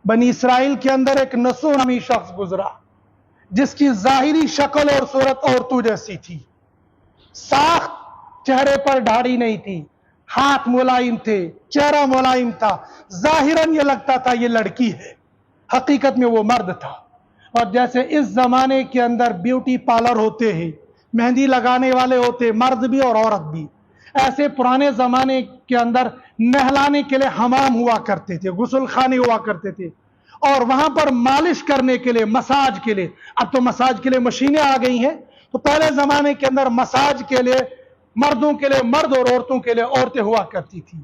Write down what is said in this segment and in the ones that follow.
بنی اسرائیل کے اندر ایک نسو نامی شخص گزرا جس کی ظاہری شکل اور صورت عورتوں جیسی تھی، ساخت چہرے پر داڑھی نہیں تھی، ہاتھ ملائم تھے، چہرہ ملائم تھا، ظاہراً یہ لگتا تھا یہ لڑکی ہے، حقیقت میں وہ مرد تھا۔ اور جیسے اس زمانے کے اندر بیوٹی پارلر ہوتے ہیں، مہندی لگانے والے ہوتے، مرد بھی اور عورت بھی، ایسے پرانے زمانے کے اندر نہلانے کے لیے حمام ہوا کرتے تھے، غسل خانے ہوا کرتے تھے، اور وہاں پر مالش کرنے کے لیے، مساج کے لیے، اب تو مساج کے لیے مشینیں آ گئی ہیں، تو پہلے زمانے کے اندر مساج کے لیے مردوں کے لیے مرد اور عورتوں کے لیے عورتیں ہوا کرتی تھی۔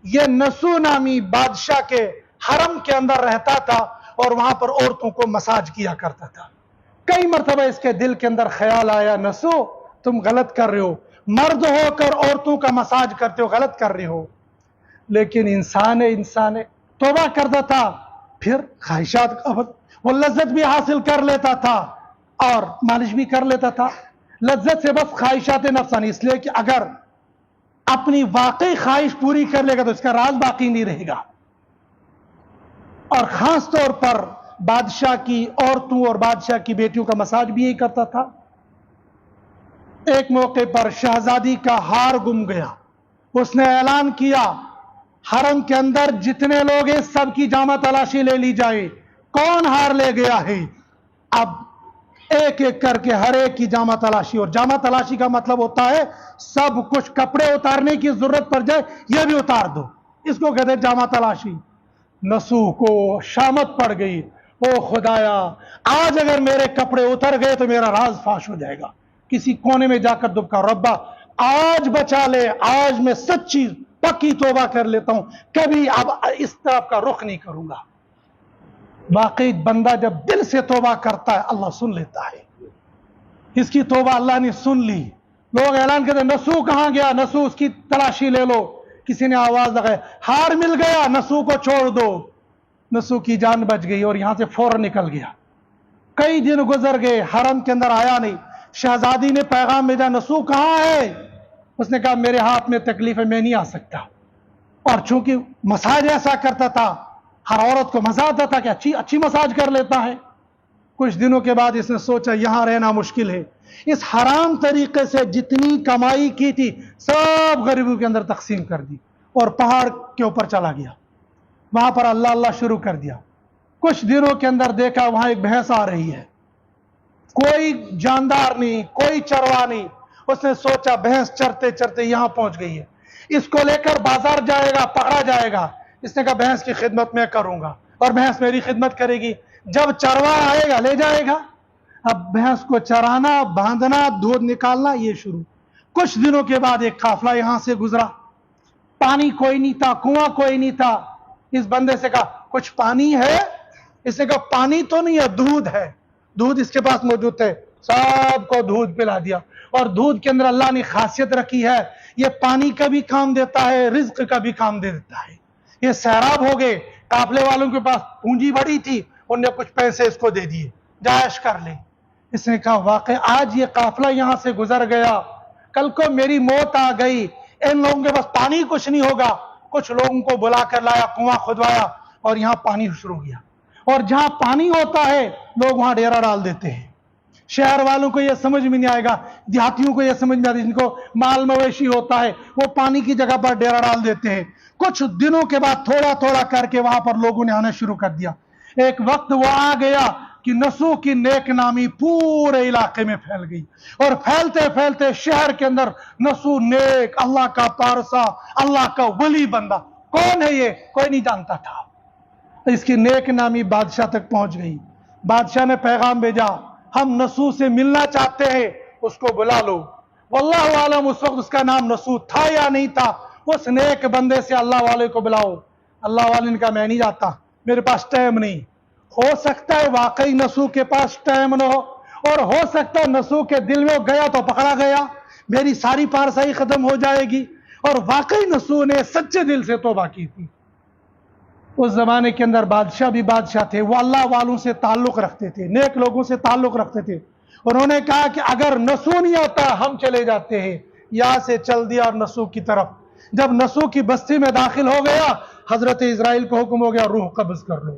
یہ نسو نامی بادشاہ کے حرم کے اندر رہتا تھا اور وہاں پر عورتوں کو مساج کیا کرتا تھا۔ کئی مرتبہ اس کے دل کے اندر خیال آیا، نسو تم غلط کر رہے ہو، مرد ہو کر عورتوں کا مساج کرتے ہو، غلط کر رہے ہو۔ لیکن انسان ہے، توبہ کرتا تھا، پھر خواہشات وہ لذت بھی حاصل کر لیتا تھا اور مالش بھی کر لیتا تھا۔ لذت سے بس خواہشات نفسانی، اس لیے کہ اگر اپنی واقعی خواہش پوری کر لے گا تو اس کا راز باقی نہیں رہے گا۔ اور خاص طور پر بادشاہ کی عورتوں اور بادشاہ کی بیٹیوں کا مساج بھی یہی کرتا تھا۔ ایک موقع پر شہزادی کا ہار گم گیا، اس نے اعلان کیا حرم کے اندر جتنے لوگ ہیں سب کی جامع تلاشی لے لی جائے، کون ہار لے گیا ہے؟ اب ایک ایک کر کے ہر ایک کی جامع تلاشی، اور جامع تلاشی کا مطلب ہوتا ہے سب کچھ، کپڑے اتارنے کی ضرورت پڑ جائے یہ بھی اتار دو، اس کو کہتے ہیں جامع تلاشی۔ نسو کو شامت پڑ گئی، او خدایا آج اگر میرے کپڑے اتر گئے تو میرا راز فاش ہو جائے گا، کسی کونے میں جا کر دبکا، ربا آج بچا لے، آج میں سچی پکی توبہ کر لیتا ہوں، کبھی اب اس طرف کا رخ نہیں کروں گا۔ واقعی بندہ جب دل سے توبہ کرتا ہے اللہ سن لیتا ہے۔ اس کی توبہ اللہ نے سن لی، لوگ اعلان کرتے نسو کہاں گیا، نسو اس کی تلاشی لے لو، کسی نے آواز لگائی ہار مل گیا، نسو کو چھوڑ دو، نسو کی جان بچ گئی اور یہاں سے فوراً نکل گیا۔ کئی دن گزر گئے، حرم کے اندر آیا نہیں، شہزادی نے پیغام بھیجا نسو کہاں ہے؟ اس نے کہا میرے ہاتھ میں تکلیف ہے، میں نہیں آ سکتا۔ اور چونکہ مساج ایسا کرتا تھا، ہر عورت کو مزہ آتا تھا کہ اچھی مساج کر لیتا ہے۔ کچھ دنوں کے بعد اس نے سوچا یہاں رہنا مشکل ہے، اس حرام طریقے سے جتنی کمائی کی تھی سب غریبوں کے اندر تقسیم کر دی اور پہاڑ کے اوپر چلا گیا، وہاں پر اللہ اللہ شروع کر دیا۔ کچھ دنوں کے اندر دیکھا وہاں ایک بھینس آ رہی ہے، کوئی جاندار نہیں، کوئی چروا نہیں، اس نے سوچا بھینس چرتے چرتے یہاں پہنچ گئی ہے، اس کو لے کر بازار جائے گا، پکڑا جائے گا۔ اس نے کہا بھینس کی خدمت میں کروں گا اور بھینس میری خدمت کرے گی، جب چروا آئے گا لے جائے گا۔ اب بھینس کو چرانا، باندھنا، دودھ نکالنا یہ شروع۔ کچھ دنوں کے بعد ایک قافلہ یہاں سے گزرا، پانی کوئی نہیں تھا، کنواں کوئی نہیں تھا۔ اس بندے سے کہا کچھ پانی ہے؟ اس نے کہا پانی تو نہیں ہے، دودھ ہے۔ دودھ اس کے پاس موجود تھے، سب کو دودھ پلا دیا۔ اور دودھ کے اندر اللہ نے خاصیت رکھی ہے، یہ پانی کا بھی کام دیتا ہے، رزق کا بھی کام دے دیتا ہے۔ یہ سیراب ہو گئے، قافلے والوں کے پاس پونجی بڑی تھی، انہوں نے کچھ پیسے اس کو دے دیے، جائش کر لے۔ اس نے کہا واقعی آج یہ قافلہ یہاں سے گزر گیا، کل کو میری موت آ گئی، ان لوگوں کے پاس پانی کچھ نہیں ہوگا۔ کچھ لوگوں کو بلا کر لایا، کنواں کھدوایا اور یہاں پانی شروع کیا۔ اور جہاں پانی ہوتا ہے لوگ وہاں ڈیرا ڈال دیتے ہیں۔ شہر والوں کو یہ سمجھ میں نہیں آئے گا، دیہاتیوں کو یہ سمجھ میں آتی ہے، جن کو مال مویشی ہوتا ہے وہ پانی کی جگہ پر ڈیرا ڈال دیتے ہیں۔ کچھ دنوں کے بعد تھوڑا تھوڑا کر کے وہاں پر لوگوں نے آنا شروع کر دیا۔ ایک وقت وہ آ گیا کہ نسو کی نیک نامی پورے علاقے میں پھیل گئی، اور پھیلتے پھیلتے شہر کے اندر نسو نیک، اللہ کا پارسا، اللہ کا ولی بندہ، کون ہے یہ کوئی نہیں جانتا تھا، اس کی نیک نامی بادشاہ تک پہنچ گئی۔ بادشاہ نے پیغام بھیجا ہم نسو سے ملنا چاہتے ہیں، اس کو بلا لو۔ واللہ عالم اس وقت اس کا نام نسو تھا یا نہیں تھا، اس نیک بندے سے اللہ والے کو بلاؤ۔ اللہ والے نے کہا میں نہیں جاتا، میرے پاس ٹائم نہیں۔ ہو سکتا ہے واقعی نسو کے پاس ٹائم نہ ہو، اور ہو سکتا ہے نسو کے دل میں گیا تو پکڑا گیا، میری ساری پارسائی ختم ہو جائے گی۔ اور واقعی نسو نے سچے دل سے توبہ کی تھی۔ اس زمانے کے اندر بادشاہ بھی بادشاہ تھے، وہ اللہ والوں سے تعلق رکھتے تھے، نیک لوگوں سے تعلق رکھتے تھے۔ انہوں نے کہا کہ اگر نسو نہیں آتا ہم چلے جاتے ہیں، یہاں سے چل دیا نسو کی طرف۔ جب نسو کی بستی میں داخل ہو گیا، حضرت اسرائیل کو حکم ہو گیا روح قبض کر لو،